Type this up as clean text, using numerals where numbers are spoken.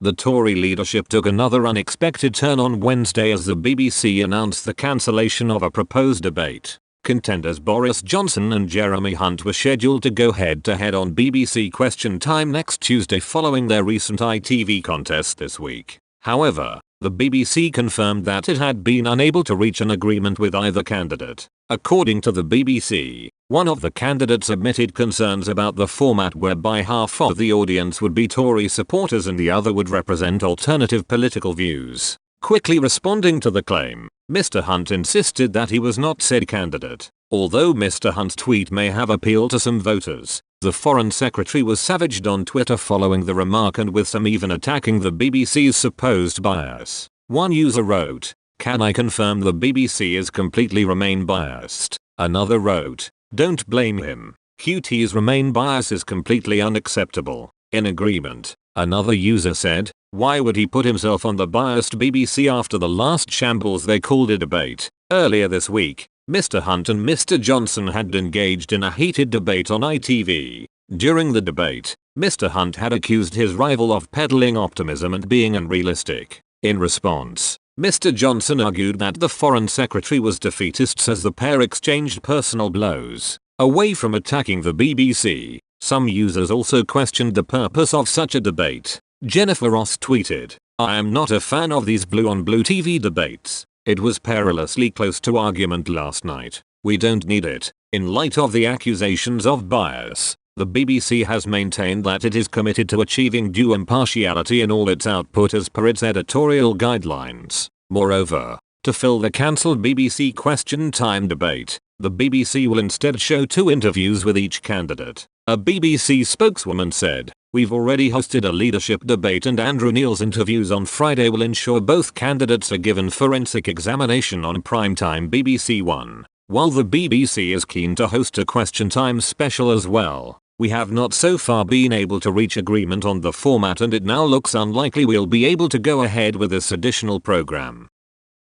The Tory leadership took another unexpected turn on Wednesday as the BBC announced the cancellation of a proposed debate. Contenders Boris Johnson and Jeremy Hunt were scheduled to go head-to-head on BBC Question Time next Tuesday following their recent ITV contest this week. However, the BBC confirmed that it had been unable to reach an agreement with either candidate. According to the BBC, one of the candidates admitted concerns about the format whereby half of the audience would be Tory supporters and the other would represent alternative political views. Quickly responding to the claim, Mr. Hunt insisted that he was not said candidate. Although Mr. Hunt's tweet may have appealed to some voters, the Foreign Secretary was savaged on Twitter following the remark and with some even attacking the BBC's supposed bias. One user wrote, "Can I confirm the BBC is completely Remain biased?" Another wrote, "Don't blame him. QT's Remain bias is completely unacceptable." In agreement, another user said, "Why would he put himself on the biased BBC after the last shambles they called a debate?" Earlier this week, Mr. Hunt and Mr. Johnson had engaged in a heated debate on ITV. During the debate, Mr. Hunt had accused his rival of peddling optimism and being unrealistic. In response, Mr. Johnson argued that the Foreign Secretary was defeatist as the pair exchanged personal blows. Away from attacking the BBC, some users also questioned the purpose of such a debate. Jennifer Ross tweeted, "I am not a fan of these blue-on-blue TV debates. It was perilously close to argument last night. We don't need it." In light of the accusations of bias, the BBC has maintained that it is committed to achieving due impartiality in all its output as per its editorial guidelines. Moreover, to fill the cancelled BBC Question Time debate, the BBC will instead show 2 interviews with each candidate. A BBC spokeswoman said, "We've already hosted a leadership debate and Andrew Neil's interviews on Friday will ensure both candidates are given forensic examination on primetime BBC One. While the BBC is keen to host a Question Time special as well, we have not so far been able to reach agreement on the format and it now looks unlikely we'll be able to go ahead with this additional program."